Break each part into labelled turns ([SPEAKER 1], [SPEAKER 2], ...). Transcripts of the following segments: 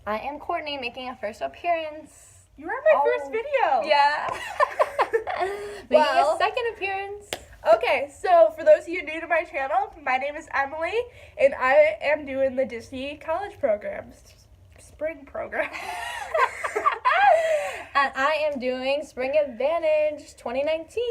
[SPEAKER 1] I am Courtney, making a first appearance.
[SPEAKER 2] You were my first video.
[SPEAKER 1] Yeah. Making a second appearance.
[SPEAKER 2] Okay, so for those of you new to my channel, my name is Emily, and I am doing the Disney College Programs. Spring program.
[SPEAKER 1] And I am doing Spring Advantage 2019.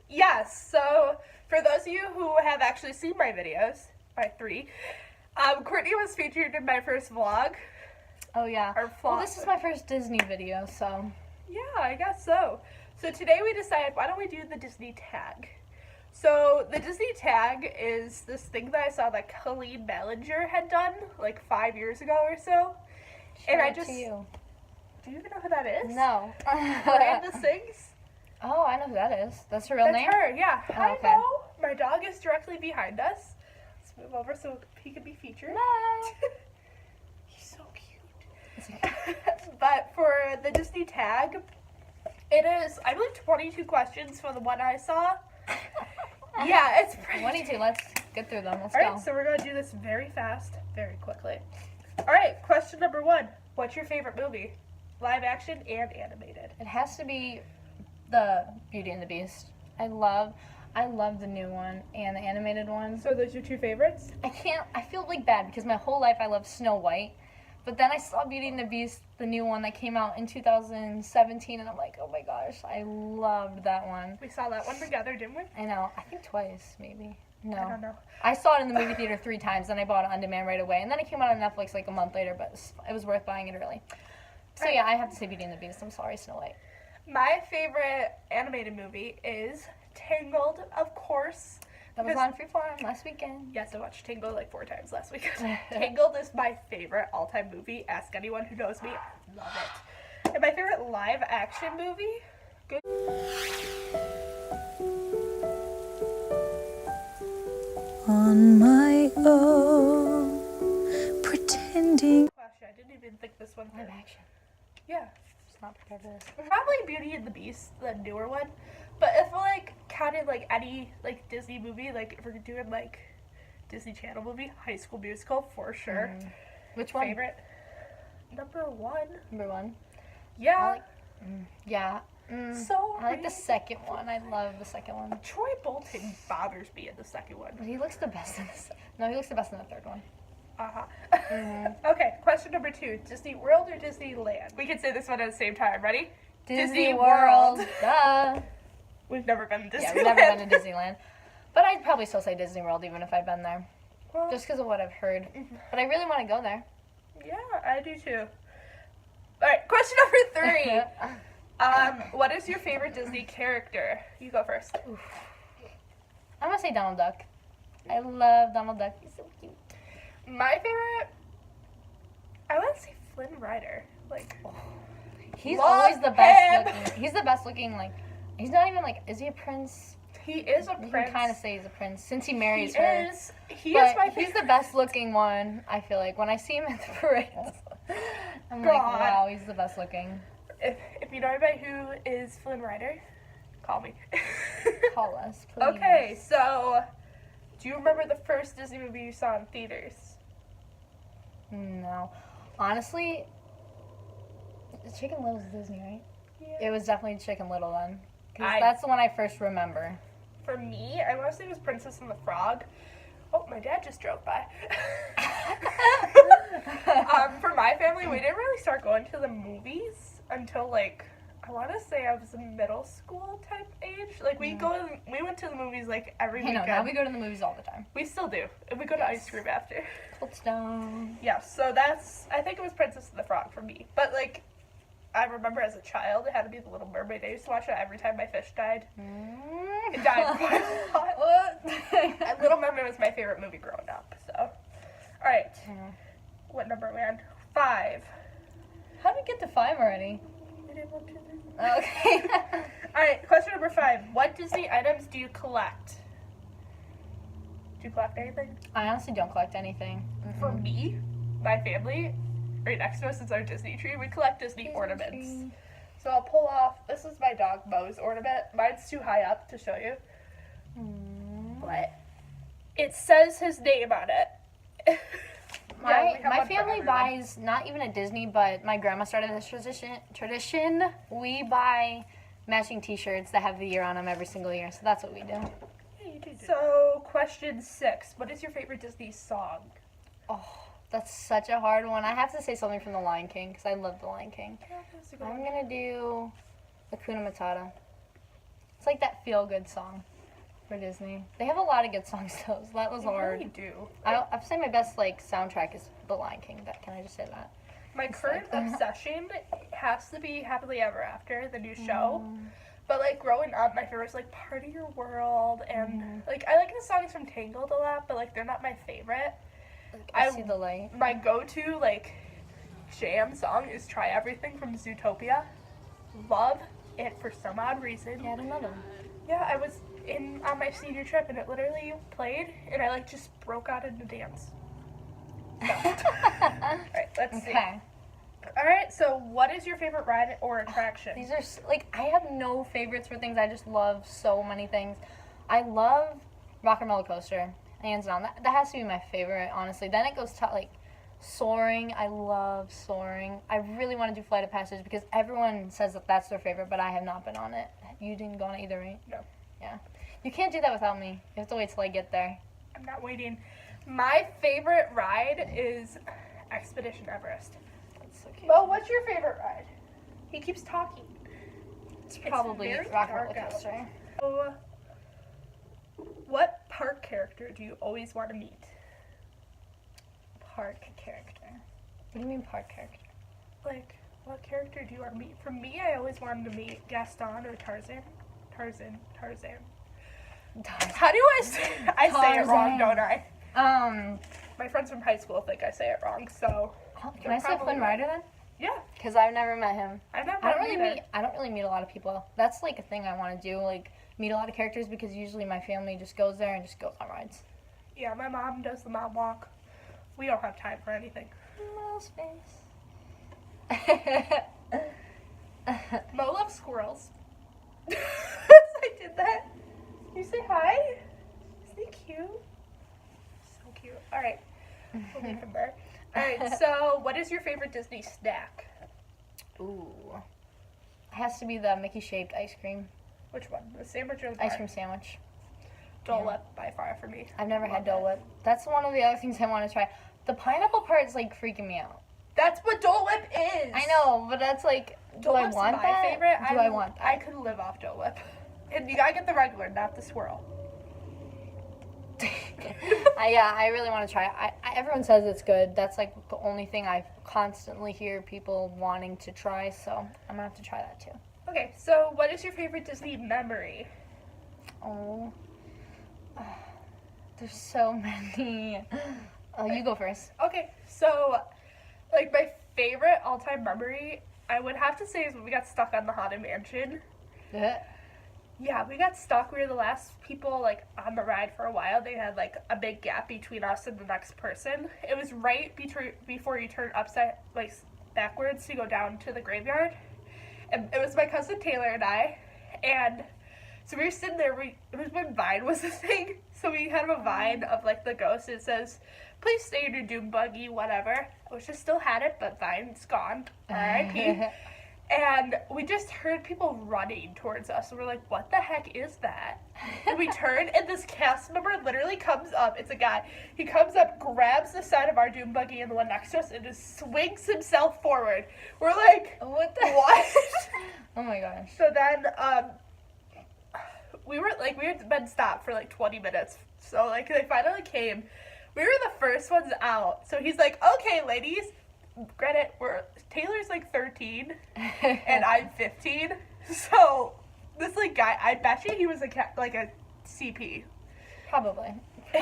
[SPEAKER 2] Yes, so for those of you who have actually seen my videos, my 3, Courtney was featured in my first vlog.
[SPEAKER 1] Oh yeah. Well, this is my first Disney video, so.
[SPEAKER 2] Yeah, I guess so. So today we decided, why don't we do the Disney tag? So the Disney tag is this thing that I saw that Colleen Ballinger had done like 5 years ago or so. And I just, do you even know who that is?
[SPEAKER 1] No.
[SPEAKER 2] Miranda sings.
[SPEAKER 1] Oh, I know who that is. That's her real name?
[SPEAKER 2] That's her, yeah.
[SPEAKER 1] Oh,
[SPEAKER 2] Hi,
[SPEAKER 1] okay.
[SPEAKER 2] Mo. My dog is directly behind us. Let's move over so he can be featured.
[SPEAKER 1] No.
[SPEAKER 2] He's so cute. But for the Disney tag, it is, I believe, 22 questions for the one I saw. Yeah, it's pretty.
[SPEAKER 1] 22. Let's get through them. Let's
[SPEAKER 2] All
[SPEAKER 1] go.
[SPEAKER 2] right, so we're going to do this very fast, very quickly. All right, question number 1. What's your favorite movie? Live action and animated.
[SPEAKER 1] It has to be the Beauty and the Beast. I love the new one and the animated one.
[SPEAKER 2] So those are your 2 favorites?
[SPEAKER 1] I feel like bad because my whole life I loved Snow White. But then I saw Beauty and the Beast, the new one that came out in 2017, and I'm like, oh my gosh, I loved that one.
[SPEAKER 2] We saw that one together, didn't we?
[SPEAKER 1] I know. I think twice, maybe. No.
[SPEAKER 2] I don't know.
[SPEAKER 1] I saw it in the movie theater 3 times, and I bought it on demand right away. And then it came out on Netflix like a month later, but it was worth buying it early. So yeah, I have to say Beauty and the Beast. I'm sorry, Snow White.
[SPEAKER 2] My favorite animated movie is Tangled, of course.
[SPEAKER 1] That was on Freeform last weekend.
[SPEAKER 2] Yes, I watched Tangled like 4 times last week. Tangled is my favorite all-time movie. Ask anyone who knows me. I love it. And my favorite live-action movie? Good.
[SPEAKER 3] On my own, pretending.
[SPEAKER 2] Question. I didn't even think this one through.
[SPEAKER 1] Live action.
[SPEAKER 2] Yeah.
[SPEAKER 1] Just not prepared for this.
[SPEAKER 2] Probably Beauty and the Beast, the newer one. But if we like counted like any like Disney movie, like if we're doing like Disney Channel movie, High School Musical for sure.
[SPEAKER 1] Which one?
[SPEAKER 2] Favorite? Number 1.
[SPEAKER 1] Number 1.
[SPEAKER 2] Yeah.
[SPEAKER 1] Yeah.
[SPEAKER 2] So
[SPEAKER 1] I like the second one. I love the second one.
[SPEAKER 2] Troy Bolton bothers me in the second one.
[SPEAKER 1] But he looks the best in the No, he looks the best in the third one.
[SPEAKER 2] Okay, question number 2. Disney World or Disneyland? We can say this one at the same time. Ready?
[SPEAKER 1] Disney World. Duh.
[SPEAKER 2] We've never been to Disneyland.
[SPEAKER 1] Yeah, we've never been to Disneyland. But I'd probably still say Disney World even if I'd been there.
[SPEAKER 2] Well,
[SPEAKER 1] Just because of what I've heard. But I really want to go there.
[SPEAKER 2] yeah, I do too. Alright, question number 3. What is your favorite Disney character? You go first.
[SPEAKER 1] I'm going to say Donald Duck. I love Donald Duck. He's so cute.
[SPEAKER 2] My favorite, I want to say Flynn Rider. Like,
[SPEAKER 1] He's
[SPEAKER 2] love
[SPEAKER 1] always the best
[SPEAKER 2] him.
[SPEAKER 1] looking. He's the best looking, like, he's not even like, is he a prince?
[SPEAKER 2] he is a
[SPEAKER 1] You
[SPEAKER 2] prince.
[SPEAKER 1] can kind of say he's a prince since he marries
[SPEAKER 2] He
[SPEAKER 1] her.
[SPEAKER 2] is. He
[SPEAKER 1] But
[SPEAKER 2] is my
[SPEAKER 1] he's
[SPEAKER 2] favorite.
[SPEAKER 1] the best looking one, I feel like. When I see him at the parades, I'm like,
[SPEAKER 2] God.
[SPEAKER 1] wow, he's the best looking.
[SPEAKER 2] If you know anybody who is Flynn Rider, call me.
[SPEAKER 1] Call us, please.
[SPEAKER 2] Okay, so do you remember the first Disney movie you saw in theaters?
[SPEAKER 1] No. Honestly, Chicken Little's Disney, right?
[SPEAKER 2] Yeah.
[SPEAKER 1] It was definitely Chicken Little then. 'Cause
[SPEAKER 2] I-
[SPEAKER 1] that's the one I first remember.
[SPEAKER 2] For me, I want to say it was Princess and the Frog. Oh, my dad just drove by. For my family, we didn't really start going to the movies until like, I want to say I was in middle school type age. Like we went to the movies like every
[SPEAKER 1] I know,
[SPEAKER 2] weekend.
[SPEAKER 1] now we go to the movies all the time.
[SPEAKER 2] We still do. And we go to ice cream after.
[SPEAKER 1] Cold Stone.
[SPEAKER 2] Yeah, so I think it was Princess and the Frog for me. But like, I remember as a child, it had to be The Little Mermaid. I used to watch it every time my fish died. It died quite a lot.
[SPEAKER 1] What?
[SPEAKER 2] Little Mermaid was my favorite movie growing up. So, all right. What number are we on? 5.
[SPEAKER 1] How did we get to 5 already?
[SPEAKER 2] We did 1, 2, 3.
[SPEAKER 1] Okay.
[SPEAKER 2] All right, question number 5. What Disney items do you collect? Do you collect anything?
[SPEAKER 1] I honestly don't collect anything.
[SPEAKER 2] For me, my family, right next to us is our Disney tree. We collect Disney
[SPEAKER 1] Disney
[SPEAKER 2] ornaments.
[SPEAKER 1] tree.
[SPEAKER 2] So I'll pull off. This is my dog Mo's ornament. Mine's too high up to show you. But it says his name on it.
[SPEAKER 1] My
[SPEAKER 2] we have one for
[SPEAKER 1] family
[SPEAKER 2] everyone.
[SPEAKER 1] buys not even at Disney, but my grandma started this tradition. We buy matching T-shirts that have the year on them every single year, so that's what we do.
[SPEAKER 2] Yeah, you do. So, question 6. What is your favorite Disney song?
[SPEAKER 1] Oh, that's such a hard one. I have to say something from The Lion King because I love The Lion King. I'm gonna do Hakuna Matata. It's like that feel-good song for Disney. They have a lot of good songs though, so that was
[SPEAKER 2] They
[SPEAKER 1] hard.
[SPEAKER 2] really do.
[SPEAKER 1] I'd say my best soundtrack is The Lion King. Can I just say that?
[SPEAKER 2] My current obsession has to be Happily Ever After, the new show. But like growing up, my favorite was like Part of Your World, and like I like the songs from Tangled a lot, but like they're not my favorite.
[SPEAKER 1] I see the light.
[SPEAKER 2] My go-to like jam song is Try Everything from Zootopia. Love it for some odd reason.
[SPEAKER 1] Yeah, I don't know them.
[SPEAKER 2] Yeah, I was on my senior trip and it literally played and I like just broke out into dance. So. Alright, let's see.
[SPEAKER 1] Okay.
[SPEAKER 2] Alright, so what is your favorite ride or attraction?
[SPEAKER 1] These are like I have no favorites for things. I just love so many things. I love Rock and Roller Coaster, hands down. That has to be my favorite, honestly. Then it goes to like soaring. I love soaring. I really want to do Flight of Passage because everyone says that that's their favorite, but I have not been on it. You didn't go on it either, right?
[SPEAKER 2] No.
[SPEAKER 1] Yeah. You can't do that without me. You have to wait till I get there.
[SPEAKER 2] I'm not waiting. My favorite ride is Expedition Everest.
[SPEAKER 1] That's so cute.
[SPEAKER 2] Well, what's your favorite ride? He keeps talking.
[SPEAKER 1] It's probably
[SPEAKER 2] very
[SPEAKER 1] Rock and
[SPEAKER 2] dark
[SPEAKER 1] Roller
[SPEAKER 2] out.
[SPEAKER 1] Coaster.
[SPEAKER 2] So, what park character do you always want to meet?
[SPEAKER 1] Park character. What do you mean park character?
[SPEAKER 2] Like, what character do you want to meet? For me, I always wanted to meet Gaston or Tarzan. Tarzan. How do I say I say it wrong,
[SPEAKER 1] Tarzan.
[SPEAKER 2] don't I?
[SPEAKER 1] Um,
[SPEAKER 2] My friends from high school think I say it wrong, so
[SPEAKER 1] can I say Flynn Rider then?
[SPEAKER 2] yeah.
[SPEAKER 1] Because I've never met him.
[SPEAKER 2] I never
[SPEAKER 1] I don't really meet a lot of people. That's like a thing I want to do, like meet a lot of characters because usually my family just goes there and just goes on rides.
[SPEAKER 2] Yeah, my mom does the mom walk. We don't have time for anything.
[SPEAKER 1] No space.
[SPEAKER 2] Mo loves squirrels. I did that. You say hi? Isn't he cute? So cute. Alright. We'll leave him there. Alright, so what is your favorite Disney snack?
[SPEAKER 1] Ooh. It has to be the Mickey shaped ice cream.
[SPEAKER 2] Which one? The sandwich or the
[SPEAKER 1] Ice
[SPEAKER 2] bar?
[SPEAKER 1] cream sandwich.
[SPEAKER 2] Dole Whip by far for me.
[SPEAKER 1] I've never had
[SPEAKER 2] Love
[SPEAKER 1] Dole
[SPEAKER 2] it.
[SPEAKER 1] Whip. That's one of the other things I want to try. The pineapple part is like freaking me out.
[SPEAKER 2] That's what Dole Whip is!
[SPEAKER 1] I know, but that's like, do
[SPEAKER 2] Dole
[SPEAKER 1] I
[SPEAKER 2] Whip's
[SPEAKER 1] want
[SPEAKER 2] my
[SPEAKER 1] that?
[SPEAKER 2] favorite.
[SPEAKER 1] Do I want that?
[SPEAKER 2] I could live off Dole Whip. And you gotta get the regular, not the swirl.
[SPEAKER 1] I really want to try it. Everyone says it's good. That's like the only thing I constantly hear people wanting to try, so I'm gonna have to try that too.
[SPEAKER 2] Okay, so what is your favorite Disney memory?
[SPEAKER 1] Oh, there's so many. Oh, you go first.
[SPEAKER 2] Okay, so like my favorite all-time memory, I would have to say is when we got stuck on the Haunted Mansion. Yeah, we got stuck. We were the last people like on the ride for a while. They had like a big gap between us and the next person. It was right before you turn backwards to go down to the graveyard. And it was my cousin Taylor and I, and so we were sitting there. It was when Vine was a thing, so we had a Vine of like the ghost. It says, "Please stay in your doom buggy, whatever." I wish I still had it, but Vine's gone. R.I.P. And we just heard people running towards us. And we're like, what the heck is that? And we turn, and this cast member literally comes up. It's a guy. He comes up, grabs the side of our doom buggy and the one next to us, and just swings himself forward. We're like,
[SPEAKER 1] What the
[SPEAKER 2] what?
[SPEAKER 1] Oh my gosh.
[SPEAKER 2] So then, we had been stopped for like 20 minutes. So like they finally came. We were the first ones out. So he's like, okay, ladies. Granted, Taylor's like 13 and I'm 15. So this like guy, I bet you he was like a CP.
[SPEAKER 1] Probably.
[SPEAKER 2] So,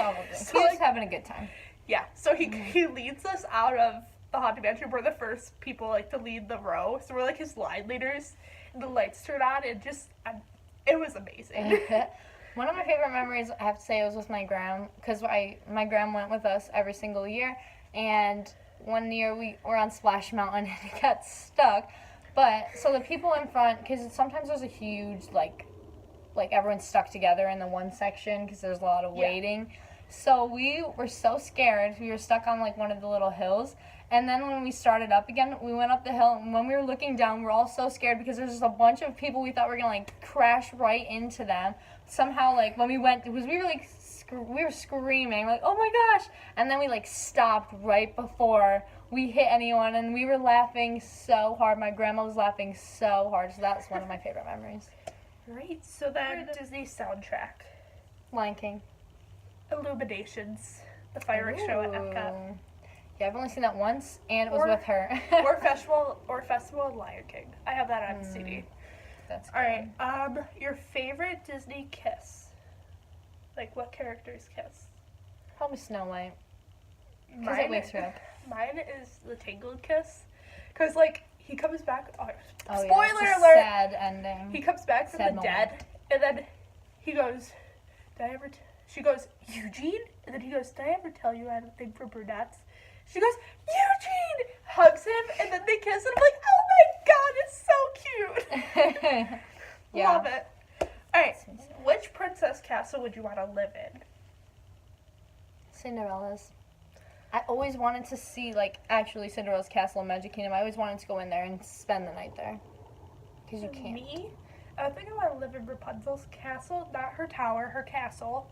[SPEAKER 1] He was
[SPEAKER 2] like,
[SPEAKER 1] having a good time.
[SPEAKER 2] Yeah. So he leads us out of the Haunted Mansion. We're the first people like to lead the row. So we're like his line leaders. And the lights turn on and just it was amazing.
[SPEAKER 1] One of my favorite memories, I have to say, was with my gram, because my gram went with us every single year, and one year we were on Splash Mountain and it got stuck. But so the people in front, because sometimes there's a huge like everyone's stuck together in the one section because there's a lot of waiting. So we were so scared. We were stuck on like one of the little hills. And then when we started up again, we went up the hill. And when we were looking down, we were all so scared because there's just a bunch of people we thought were going to like crash right into them. Somehow, like when we went, because we were like, we were screaming, like, oh my gosh. And then we like stopped right before we hit anyone. And we were laughing so hard. My grandma was laughing so hard. So that's one of my favorite memories.
[SPEAKER 2] Right. So then Disney soundtrack.
[SPEAKER 1] Lion King.
[SPEAKER 2] Illuminations, the fireworks show at Epcot.
[SPEAKER 1] Ooh. Yeah, I've only seen that once, and it was
[SPEAKER 2] Or-
[SPEAKER 1] with her.
[SPEAKER 2] or festival of Lion King. I have that on CD.
[SPEAKER 1] That's
[SPEAKER 2] All right. Your favorite Disney kiss? Like what character's kiss?
[SPEAKER 1] Probably Snow White. Because it wakes her up.
[SPEAKER 2] Mine is the Tangled kiss, cause like he comes back. Oh,
[SPEAKER 1] Oh,
[SPEAKER 2] spoiler
[SPEAKER 1] yeah, it's a
[SPEAKER 2] alert!
[SPEAKER 1] sad ending.
[SPEAKER 2] He comes back from
[SPEAKER 1] Sad
[SPEAKER 2] the dead, and then he goes, "Did I ever?" She goes, "Eugene," and then he goes, "Did I ever tell you I had a thing for brunettes?" She goes, "Eugene!" Hugs him, and then they kiss, and I'm like, "Oh my god, it's so cute!"
[SPEAKER 1] Yeah.
[SPEAKER 2] Love it. All right, which princess castle would you want to live in?
[SPEAKER 1] Cinderella's. I always wanted to see, like, actually Cinderella's castle in Magic Kingdom. I always wanted to go in there and spend the night there. Because you can't.
[SPEAKER 2] Me? I think I want to live in Rapunzel's castle, not her tower, her castle.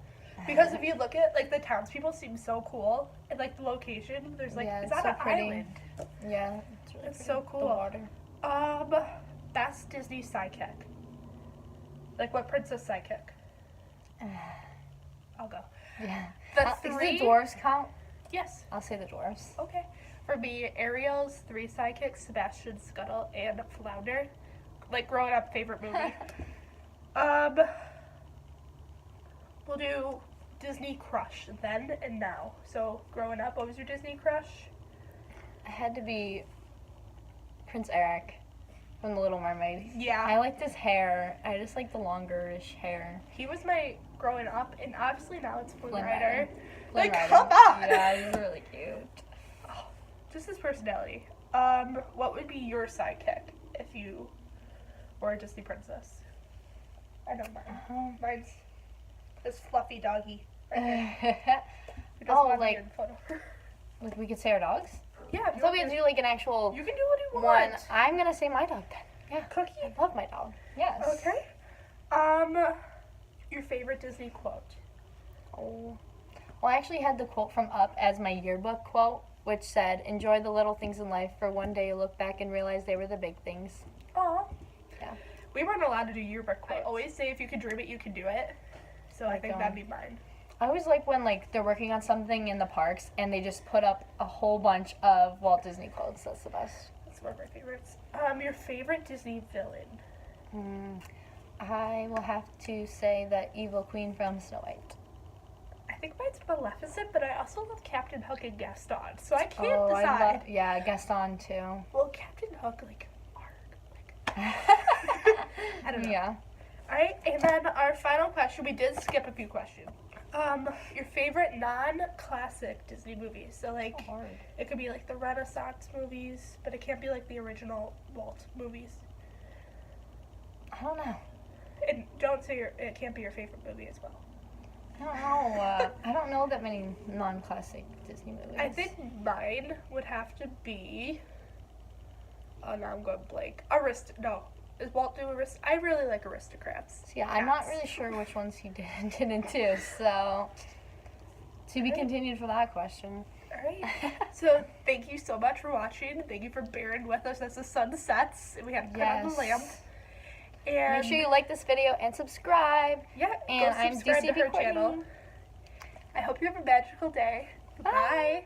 [SPEAKER 2] Because if you look at, like, the townspeople seem so cool. And, like, the location, there's, like,
[SPEAKER 1] Yeah,
[SPEAKER 2] it's
[SPEAKER 1] it's
[SPEAKER 2] on
[SPEAKER 1] so
[SPEAKER 2] an
[SPEAKER 1] pretty.
[SPEAKER 2] island.
[SPEAKER 1] Yeah. It's, really
[SPEAKER 2] It's
[SPEAKER 1] pretty.
[SPEAKER 2] so cool.
[SPEAKER 1] The water.
[SPEAKER 2] Best Disney sidekick. Like, what princess sidekick? I'll go.
[SPEAKER 1] Yeah.
[SPEAKER 2] The
[SPEAKER 1] Is
[SPEAKER 2] three...
[SPEAKER 1] the dwarves count?
[SPEAKER 2] Yes.
[SPEAKER 1] I'll say the dwarves.
[SPEAKER 2] Okay. For me, Ariel's 3 sidekicks, Sebastian, Scuttle, and Flounder. Like, growing up, favorite movie. We'll do Disney crush then and now. So, growing up, what was your Disney crush?
[SPEAKER 1] It had to be Prince Eric from The Little Mermaid.
[SPEAKER 2] Yeah.
[SPEAKER 1] I liked his hair. I just like the longer-ish hair.
[SPEAKER 2] He was my growing up, and obviously now it's Flynn
[SPEAKER 1] Flynn
[SPEAKER 2] Rider.
[SPEAKER 1] Rider.
[SPEAKER 2] Like,
[SPEAKER 1] Flynn
[SPEAKER 2] come
[SPEAKER 1] Rider.
[SPEAKER 2] on!
[SPEAKER 1] Yeah, he's really cute.
[SPEAKER 2] Just his personality. What would be your sidekick if you were a Disney princess? I know mine. Mine's this fluffy doggy right here. Who doesn't
[SPEAKER 1] Oh,
[SPEAKER 2] want me
[SPEAKER 1] like-
[SPEAKER 2] in photo.
[SPEAKER 1] Like, we could say our dogs?
[SPEAKER 2] Yeah,
[SPEAKER 1] I thought we had to do, like, an actual
[SPEAKER 2] You can do what you
[SPEAKER 1] one.
[SPEAKER 2] want.
[SPEAKER 1] I'm going to say my dog then. Yeah.
[SPEAKER 2] Cookie.
[SPEAKER 1] I love my dog. Yes.
[SPEAKER 2] Okay. Your favorite Disney quote?
[SPEAKER 1] Oh. Well, I actually had the quote from Up as my yearbook quote, which said, "Enjoy the little things in life, for one day you'll look back and realize they were the big things."
[SPEAKER 2] Aw.
[SPEAKER 1] Yeah.
[SPEAKER 2] We weren't allowed to do yearbook quotes. I always say if you can dream it, you can do it. So I think that'd be mine.
[SPEAKER 1] I always like when, like, they're working on something in the parks and they just put up a whole bunch of Walt Disney quotes. That's the best.
[SPEAKER 2] That's one of my favorites. Your favorite Disney villain?
[SPEAKER 1] I will have to say the evil queen from Snow White.
[SPEAKER 2] I think mine's Maleficent, but I also love Captain Hook and Gaston, so I can't
[SPEAKER 1] Oh,
[SPEAKER 2] decide.
[SPEAKER 1] yeah, Gaston too.
[SPEAKER 2] Well, Captain Hook, like, I don't know.
[SPEAKER 1] Yeah.
[SPEAKER 2] Alright, and then our final question, we did skip a few questions. Your favorite non-classic Disney movies. So, like,
[SPEAKER 1] Hard.
[SPEAKER 2] it could be, like, the Renaissance movies, but it can't be, like, the original Walt movies.
[SPEAKER 1] I don't know.
[SPEAKER 2] And don't say it can't be your favorite movie as well.
[SPEAKER 1] I don't know. I don't know that many non-classic Disney movies.
[SPEAKER 2] I think mine would have to be... Oh, now I'm going blank. No. Is Walt do I really like Aristocrats.
[SPEAKER 1] So, yeah, I'm not
[SPEAKER 2] Cats.
[SPEAKER 1] really sure which ones he didn't do. So, to be continued for that question.
[SPEAKER 2] Alright. So, thank you so much for watching. Thank you for bearing with us as the sun sets. And we had to put on the lamp. And
[SPEAKER 1] Make sure you like this video and subscribe.
[SPEAKER 2] yeah,
[SPEAKER 1] And
[SPEAKER 2] go
[SPEAKER 1] I'm
[SPEAKER 2] subscribe to
[SPEAKER 1] DCP
[SPEAKER 2] her channel.
[SPEAKER 1] Courtney.
[SPEAKER 2] I hope you have a magical day.
[SPEAKER 1] Bye.
[SPEAKER 2] Bye.